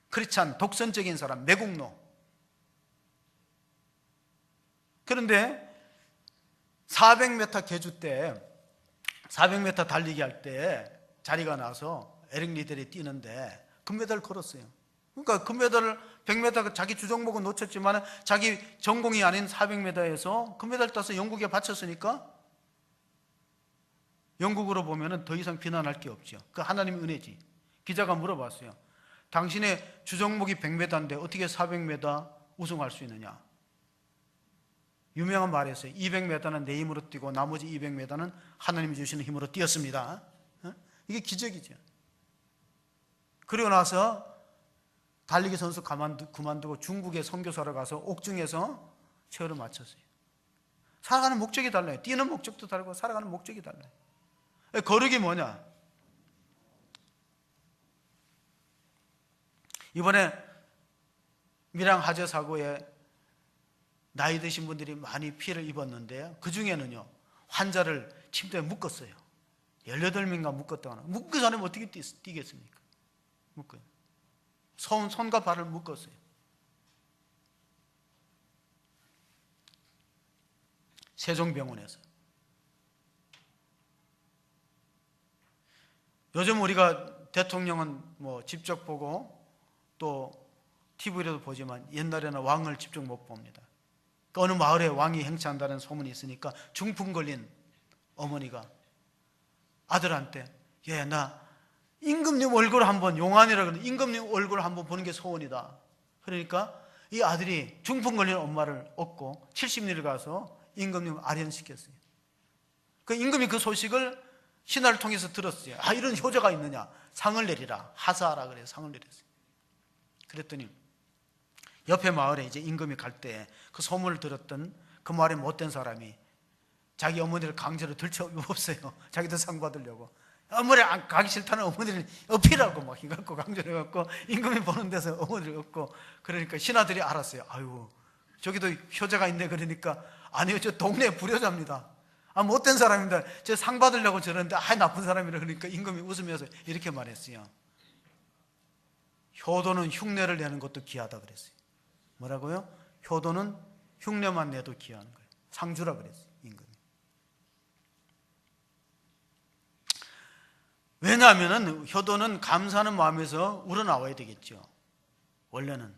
크리스찬, 독선적인 사람, 매국노. 그런데 400m 계주 때, 400m 달리기 할 때 자리가 나서 에릭 리들이 뛰는데 금메달을 걸었어요. 그러니까 금메달을 100m 자기 주종목은 놓쳤지만 자기 전공이 아닌 400m에서 금메달 따서 영국에 바쳤으니까, 영국으로 보면 더 이상 비난할 게 없죠. 그 하나님의 은혜지. 기자가 물어봤어요. 당신의 주종목이 100m인데 어떻게 400m 우승할 수 있느냐? 유명한 말이었어요. 200m는 내 힘으로 뛰고 나머지 200m는 하나님이 주시는 힘으로 뛰었습니다. 이게 기적이죠. 그리고 나서 달리기 선수 그만두고 중국의 선교사로 가서 옥중에서 체험을 마쳤어요. 살아가는 목적이 달라요. 뛰는 목적도 다르고 살아가는 목적이 달라요. 거룩이 뭐냐? 이번에 밀양 화재 사고에 나이 드신 분들이 많이 피해를 입었는데요, 그 중에는요 환자를 침대에 묶었어요. 18명인가 묶었다거나. 묶기 전에 어떻게 뛰겠습니까? 묶어요. 손과 발을 묶었어요. 세종병원에서. 요즘 우리가 대통령은 뭐 직접 보고 또 TV로도 보지만 옛날에는 왕을 직접 못 봅니다. 그 어느 마을에 왕이 행차한다는 소문이 있으니까 중풍 걸린 어머니가 아들한테, 얘 나 임금님 얼굴 한번, 용안이라 그러는 임금님 얼굴 한번 보는 게 소원이다. 그러니까 이 아들이 중풍 걸린 엄마를 업고 70리를 가서 임금님 아련시켰어요. 그 임금이 그 소식을 신하를 통해서 들었어요. 아, 이런 효자가 있느냐, 상을 내리라, 하사하라 그래서 상을 내렸어요. 그랬더니 옆에 마을에 이제 임금이 갈 때 그 소문을 들었던 그 마을에 못된 사람이 자기 어머니를 강제로 들쳐업어요. 자기도 상 받으려고. 어머니 가기 싫다는 어머니를 업히라고 막 해갖고 강제로 해갖고 임금이 보는 데서 어머니를 업고. 그러니까 신하들이 알았어요. 아유, 저기도 효자가 있네. 그러니까 아니요, 저 동네 불효자입니다. 아, 못된 사람입니다. 저 상 받으려고 저러는데 아, 나쁜 사람이라. 그러니까 임금이 웃으면서 이렇게 말했어요. 효도는 흉내를 내는 것도 귀하다 그랬어요. 뭐라고요? 효도는 흉내만 내도 귀한 거예요. 상주라 그랬어요, 임금이. 왜냐하면 효도는 감사하는 마음에서 우러나와야 되겠죠, 원래는.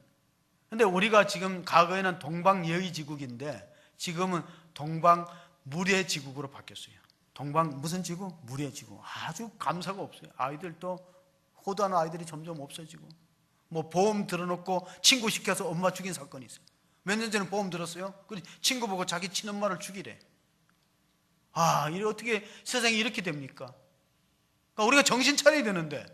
근데 우리가 지금 과거에는 동방예의지국인데 지금은 동방무례지국으로 바뀌었어요. 동방 무슨 지국? 무례지국. 아주 감사가 없어요. 아이들도, 효도하는 아이들이 점점 없어지고, 뭐 보험 들어놓고 친구 시켜서 엄마 죽인 사건이 있어요. 몇 년 전에 보험 들었어요. 친구 보고 자기 친엄마를 죽이래. 아, 이게 어떻게 세상이 이렇게 됩니까? 그러니까 우리가 정신 차려야 되는데.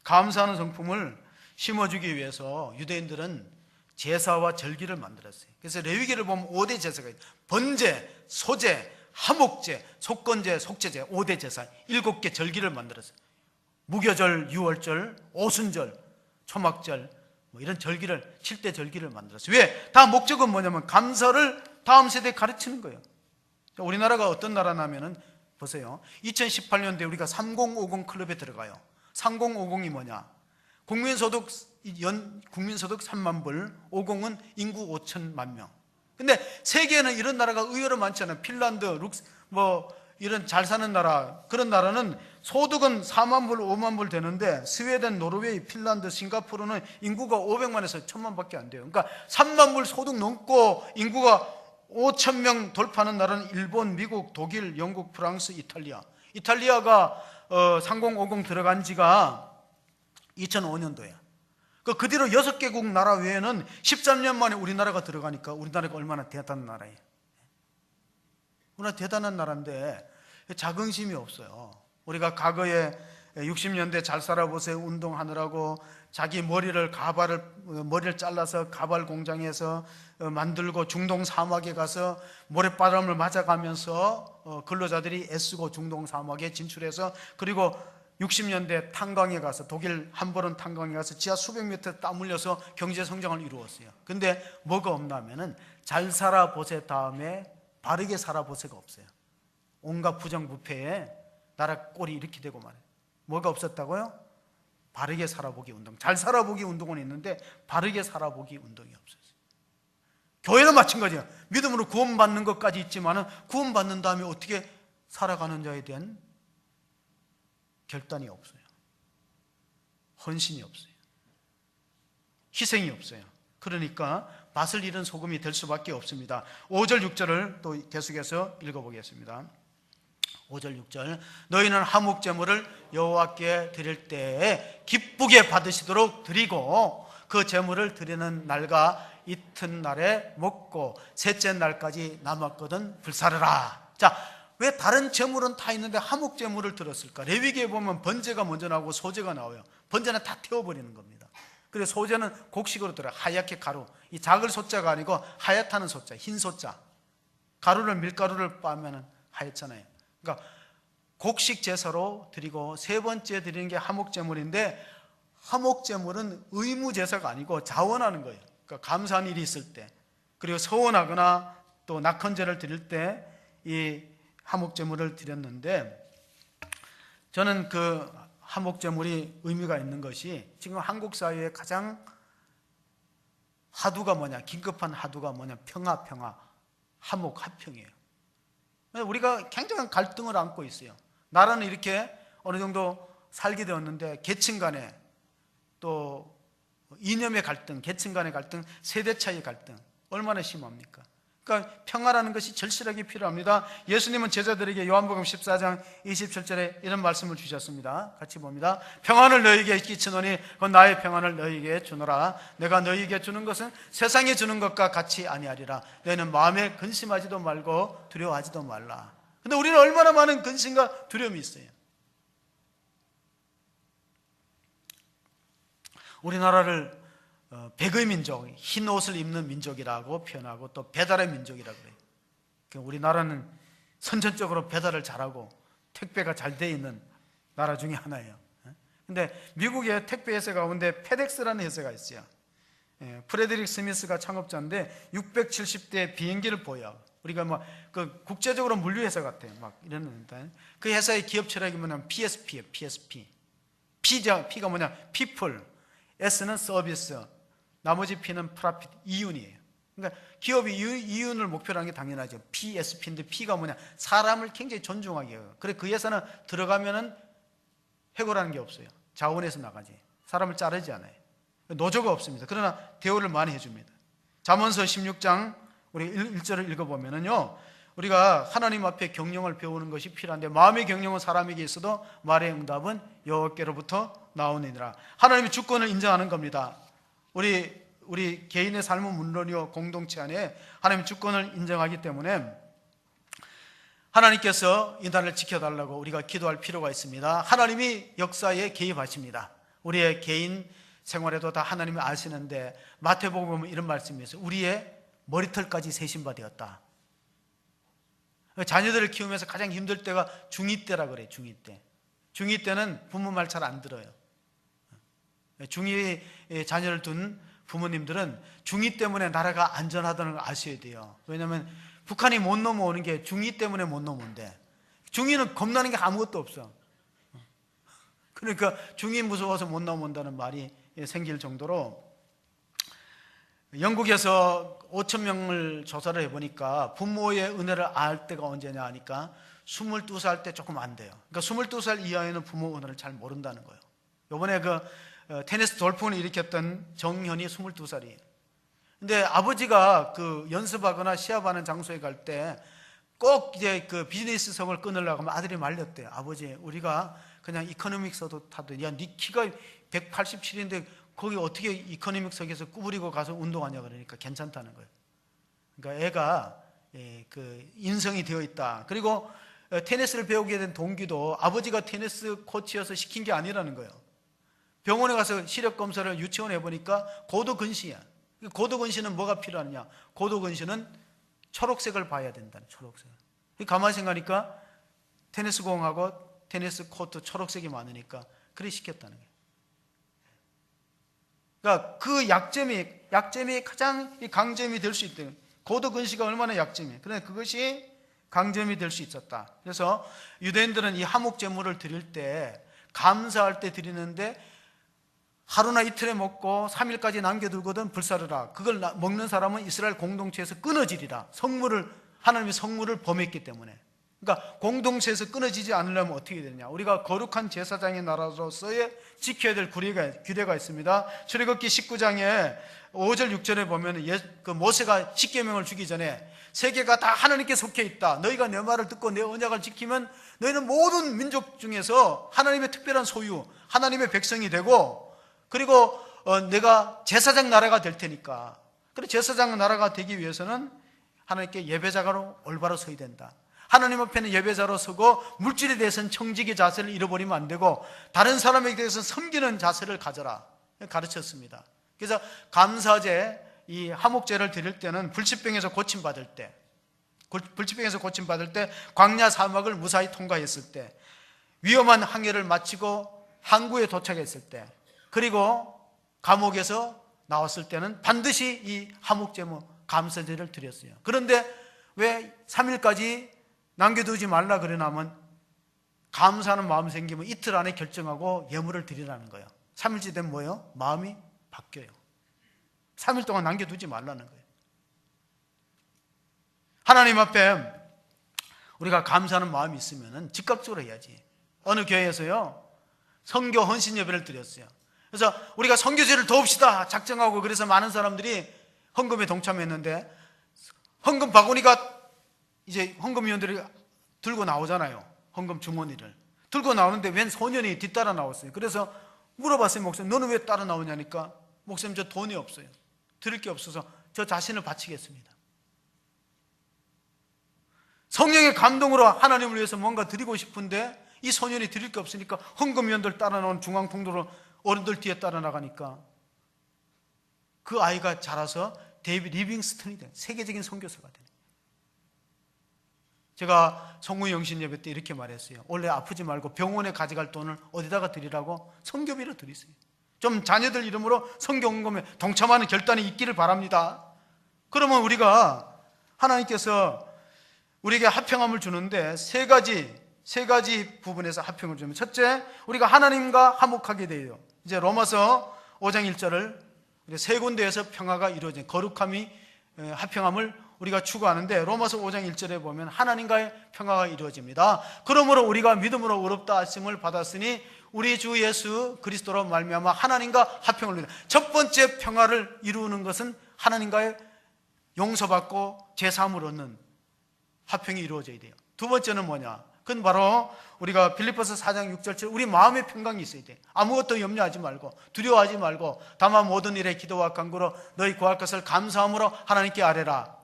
감사하는 성품을 심어주기 위해서 유대인들은 제사와 절기를 만들었어요. 그래서 레위기를 보면 5대 제사가 있어요. 번제, 소제, 하목제, 속건제, 속죄제, 5대 제사, 7개 절기를 만들었어요. 무교절, 유월절, 오순절, 초막절 뭐 이런 절기를 7대 절기를 만들었어요. 왜? 다 목적은 뭐냐면 감사를 다음 세대에 가르치는 거예요. 우리나라가 어떤 나라냐면은 보세요. 2018년도에 우리가 3050 클럽에 들어가요. 3050이 뭐냐? 국민소득 3만 불, 50은 인구 5천만 명. 근데 세계에는 이런 나라가 의외로 많잖아요. 핀란드, 이런 잘 사는 나라, 그런 나라는 소득은 4만 불, 5만 불 되는데 스웨덴, 노르웨이, 핀란드, 싱가포르는 인구가 500만에서 1000만 밖에 안 돼요. 그러니까 3만 불 소득 넘고 인구가 5천 명 돌파하는 나라는 일본, 미국, 독일, 영국, 프랑스, 이탈리아. 이탈리아가 3050 들어간 지가 2005년도에. 그 뒤로 6개국 나라 외에는 13년 만에 우리나라가 들어가니까 우리나라가 얼마나 대단한 나라예요. 우리나라 대단한 나라인데 자긍심이 없어요. 우리가 과거에 60년대 잘 살아보세요 운동하느라고 자기 머리를 잘라서 가발 공장에서 만들고 중동 사막에 가서 모래바람을 맞아가면서 근로자들이 애쓰고 중동 사막에 진출해서 그리고 60년대 탄광에 가서 독일 함버른 탄광에 가서 지하 수백 미터 땀 흘려서 경제 성장을 이루었어요. 근데 뭐가 없냐면은 잘 살아보세 다음에 바르게 살아보세가 없어요. 온갖 부정부패에 나라 꼴이 이렇게 되고 말해요. 뭐가 없었다고요? 바르게 살아보기 운동. 잘 살아보기 운동은 있는데 바르게 살아보기 운동이 없었어요. 교회도 마찬가지예요. 믿음으로 구원받는 것까지 있지만 구원받는 다음에 어떻게 살아가는 자에 대한 결단이 없어요. 헌신이 없어요. 희생이 없어요. 그러니까 맛을 잃은 소금이 될 수밖에 없습니다. 5절 6절을 또 계속해서 읽어보겠습니다. 5절 6절 너희는 화목제물을 여호와께 드릴 때에 기쁘게 받으시도록 드리고 그 제물을 드리는 날과 이튿날에 먹고 셋째 날까지 남았거든 불사르라. 자, 왜 다른 제물은 다 있는데 화목제물을 드렸을까? 레위기에 보면 번제가 먼저 나오고 소제가 나와요. 번제는 다 태워버리는 겁니다. 그래서 소제는 곡식으로 들어요. 하얗게 가루. 이 작을 소자가 아니고 하얗다는 소자, 흰 소자. 밀가루를 빻으면 하얗잖아요. 그러니까 곡식 제사로 드리고 세 번째 드리는 게 화목제물인데 화목제물은 의무제사가 아니고 자원하는 거예요. 그러니까 감사한 일이 있을 때 그리고 서원하거나 또 낙헌제를 드릴 때 이 화목제물을 드렸는데 저는 그 화목제물이 의미가 있는 것이 지금 한국 사회의 가장 하두가 뭐냐, 긴급한 하두가 뭐냐, 평화, 화목, 화평이에요. 우리가 굉장한 갈등을 안고 있어요. 나라는 이렇게 어느 정도 살게 되었는데 계층 간에 또 이념의 갈등, 계층 간의 갈등, 세대 차이의 갈등 얼마나 심합니까? 그러니까 평화라는 것이 절실하게 필요합니다. 예수님은 제자들에게 요한복음 14장 27절에 이런 말씀을 주셨습니다. 같이 봅니다. 평안을 너희에게 끼치노니 그 나의 평안을 너희에게 주노라. 내가 너희에게 주는 것은 세상에 주는 것과 같이 아니하리라. 너희는 마음에 근심하지도 말고 두려워하지도 말라. 근데 우리는 얼마나 많은 근심과 두려움이 있어요. 우리나라를 백의 민족, 흰 옷을 입는 민족이라고 표현하고 또 배달의 민족이라고 그래요. 우리나라는 선천적으로 배달을 잘하고 택배가 잘 돼 있는 나라 중에 하나예요. 근데 미국의 택배 회사 가운데 페덱스라는 회사가 있어요. 프레드릭 스미스가 창업자인데 670대 비행기를 보여. 우리가 그 국제적으로 물류회사 같아요. 막 이랬는데 그 회사의 기업 철학이 뭐냐면 PSP예요. PSP. P가 뭐냐? People. S는 서비스. 나머지 P는 프라핏, 이윤이에요. 그러니까 기업이 이윤을 목표로 하는 게 당연하죠. PSP인데 P가 뭐냐? 사람을 굉장히 존중하게 해요. 그래 그 회사는 들어가면은 해고라는 게 없어요. 자원에서 나가지. 사람을 자르지 않아요. 노조가 없습니다. 그러나 대우를 많이 해줍니다. 잠언서 16장 우리 1절을 읽어보면은요, 우리가 하나님 앞에 경영을 배우는 것이 필요한데 마음의 경영은 사람에게 있어도 말의 응답은 여호와께로부터 나오느니라. 하나님의 주권을 인정하는 겁니다. 우리 개인의 삶은 물론이요 공동체 안에 하나님의 주권을 인정하기 때문에 하나님께서 이 나라를 지켜달라고 우리가 기도할 필요가 있습니다. 하나님이 역사에 개입하십니다. 우리의 개인 생활에도 다 하나님이 아시는데 마태복음 보면 이런 말씀이 있어요. 우리의 머리털까지 세신 바 되었다. 자녀들을 키우면서 가장 힘들 때가 중2 때라 그래요. 중2 때. 중2 때는 부모 말 잘 안 들어요. 중2 자녀를 둔 부모님들은 중2 때문에 나라가 안전하다는 걸 아셔야 돼요. 왜냐하면 북한이 못 넘어오는 게 중2 때문에 못 넘어온대. 중2는 겁나는 게 아무것도 없어. 그러니까 중2 무서워서 못 넘어온다는 말이 생길 정도로, 영국에서 5,000명을 조사를 해보니까 부모의 은혜를 알 때가 언제냐 하니까 22살 때 조금 안 돼요. 그러니까 22살 이하에는 부모 은혜를 잘 모른다는 거예요. 이번에 테니스 돌풍을 일으켰던 정현이 22살이에요. 근데 아버지가 연습하거나 시합하는 장소에 갈 때 꼭 이제 비즈니스석을 끊으려고 하면 아들이 말렸대요. 아버지, 우리가 그냥 이코노믹석도 타도, 야, 네 키가 187인데 거기 어떻게 이코노믹석에서 구부리고 가서 운동하냐 그러니까 괜찮다는 거예요. 그러니까 애가 인성이 되어 있다. 그리고 테니스를 배우게 된 동기도 아버지가 테니스 코치여서 시킨 게 아니라는 거예요. 병원에 가서 시력 검사를 유치원에 해보니까 고도근시야. 고도근시는 뭐가 필요하느냐? 고도근시는 초록색을 봐야 된다는, 초록색. 가만히 생각하니까 테니스공하고 테니스 코트 초록색이 많으니까 그래 시켰다는 거예요. 그러니까 그 약점이 가장 강점이 될 수 있대요. 고도근시가 얼마나 약점이에요. 그런데 그것이 강점이 될 수 있었다. 그래서 유대인들은 이 하목제물을 드릴 때, 감사할 때 드리는데 하루나 이틀에 먹고 3일까지 남겨두거든 불사르라. 그걸 먹는 사람은 이스라엘 공동체에서 끊어지리라. 하나님의 성물을 범했기 때문에. 그러니까 공동체에서 끊어지지 않으려면 어떻게 되느냐? 우리가 거룩한 제사장의 나라로서의 지켜야 될 규례가 있습니다. 출애굽기 19장에 5절 6절에 보면 모세가 십계명을 주기 전에 세계가 다 하나님께 속해 있다. 너희가 내 말을 듣고 내 언약을 지키면 너희는 모든 민족 중에서 하나님의 특별한 소유, 하나님의 백성이 되고, 그리고 내가 제사장 나라가 될 테니까. 그래, 제사장 나라가 되기 위해서는 하나님께 예배자로 올바로 서야 된다. 하나님 앞에는 예배자로 서고 물질에 대해서는 청지기 자세를 잃어버리면 안 되고 다른 사람에게 대해서는 섬기는 자세를 가져라 가르쳤습니다. 그래서 감사제, 이 하목제를 드릴 때는 불치병에서 고침받을 때, 광야 사막을 무사히 통과했을 때, 위험한 항해를 마치고 항구에 도착했을 때, 그리고 감옥에서 나왔을 때는 반드시 이 하목제물 감사제를 드렸어요. 그런데 왜 3일까지 남겨두지 말라 그러냐면, 감사하는 마음이 생기면 이틀 안에 결정하고 예물을 드리라는 거예요. 3일째 되면 뭐예요? 마음이 바뀌어요. 3일 동안 남겨두지 말라는 거예요. 하나님 앞에 우리가 감사하는 마음이 있으면 즉각적으로 해야지. 어느 교회에서요, 선교 헌신 예배를 드렸어요. 그래서 우리가 선교제를 도웁시다 작정하고, 그래서 많은 사람들이 헌금에 동참했는데, 헌금 바구니가 이제 헌금위원들이 들고 나오잖아요. 헌금 주머니를 들고 나오는데 웬 소년이 뒤따라 나왔어요. 그래서 물어봤어요. 목사님, 너는 왜 따라 나오냐니까, 목사님, 저 돈이 없어요. 드릴 게 없어서 저 자신을 바치겠습니다. 성령의 감동으로 하나님을 위해서 뭔가 드리고 싶은데 이 소년이 드릴 게 없으니까 헌금위원들 따라 나온 중앙통로로 어른들 뒤에 따라 나가니까 그 아이가 자라서 데이비드 리빙스턴이 된 세계적인 선교사가 되는. 제가 성우영신 예배 때 이렇게 말했어요. 원래 아프지 말고 병원에 가져갈 돈을 어디다가 드리라고? 선교비로 드리세요. 좀 자녀들 이름으로 선교 헌금에 동참하는 결단이 있기를 바랍니다. 그러면 우리가 하나님께서 우리에게 화평함을 주는데 세 가지 부분에서 화평을 주면, 첫째, 우리가 하나님과 화목하게 돼요. 이제 로마서 5장 1절을 세 군데에서 평화가 이루어진, 거룩함이, 화평함을 우리가 추구하는데, 로마서 5장 1절에 보면 하나님과의 평화가 이루어집니다. 그러므로 우리가 믿음으로 의롭다 하심을 받았으니 우리 주 예수 그리스도로 말미암아 하나님과 화평을 이루는, 첫 번째 평화를 이루는 것은 하나님과의 용서받고 제사함을 얻는 화평이 이루어져야 돼요. 두 번째는 뭐냐? 그건 바로 우리가 빌립보서 4장 6절처럼 우리 마음의 평강이 있어야 돼. 아무것도 염려하지 말고 두려워하지 말고 다만 모든 일에 기도와 간구로 너희 구할 것을 감사함으로 하나님께 아뢰라.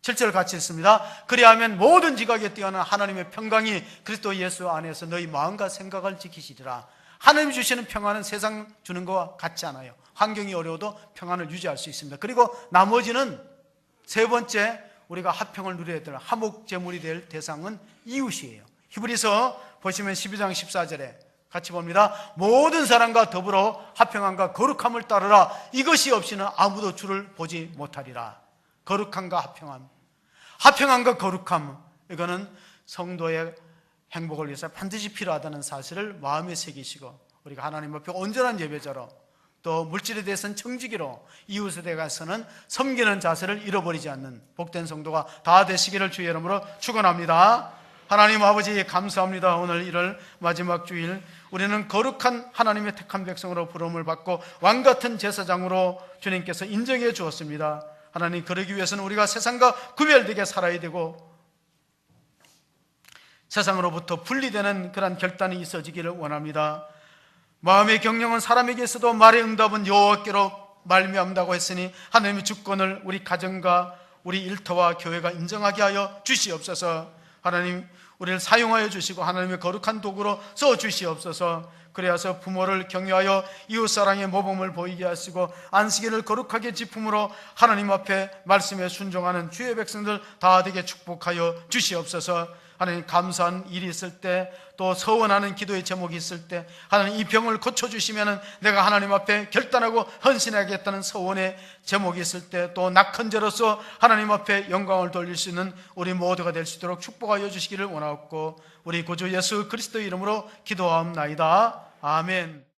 7절 같이 읽습니다. 그리하면 모든 지각에 뛰어난 하나님의 평강이 그리스도 예수 안에서 너희 마음과 생각을 지키시리라. 하나님이 주시는 평화는 세상 주는 것과 같지 않아요. 환경이 어려워도 평안을 유지할 수 있습니다. 그리고 나머지는, 세 번째, 우리가 화평을 누려야 될 화목제물이 될 대상은 이웃이에요. 히브리서 보시면 12장 14절에 같이 봅니다. 모든 사람과 더불어 화평함과 거룩함을 따르라. 이것이 없이는 아무도 주를 보지 못하리라. 거룩함과 화평함, 화평함과 거룩함, 이거는 성도의 행복을 위해서 반드시 필요하다는 사실을 마음에 새기시고, 우리가 하나님 앞에 온전한 예배자로, 또 물질에 대해서는 청지기로, 이웃에 대해서는 섬기는 자세를 잃어버리지 않는 복된 성도가 다 되시기를 주의 이름으로 축원합니다. 하나님 아버지 감사합니다. 오늘 이럴 마지막 주일 우리는 거룩한 하나님의 택한 백성으로 부름을 받고 왕같은 제사장으로 주님께서 인정해 주었습니다. 하나님, 그러기 위해서는 우리가 세상과 구별되게 살아야 되고 세상으로부터 분리되는 그런 결단이 있어지기를 원합니다. 마음의 경영은 사람에게 있어도 말의 응답은 여호와께로 말미암다고 했으니 하나님의 주권을 우리 가정과 우리 일터와 교회가 인정하게 하여 주시옵소서. 하나님, 우리를 사용하여 주시고 하나님의 거룩한 도구로 써 주시옵소서. 그래서 부모를 경외하여 이웃사랑의 모범을 보이게 하시고 안식일을 거룩하게 지품으로 하나님 앞에 말씀에 순종하는 주의 백성들 다 되게 축복하여 주시옵소서. 하나님, 감사한 일이 있을 때, 또 서원하는 기도의 제목이 있을 때 하나님 이 병을 고쳐주시면 내가 하나님 앞에 결단하고 헌신하겠다는 서원의 제목이 있을 때, 또 낙헌제로서 하나님 앞에 영광을 돌릴 수 있는 우리 모두가 될 수 있도록 축복하여 주시기를 원하옵고 우리 구주 예수 그리스도의 이름으로 기도하옵나이다. 아멘.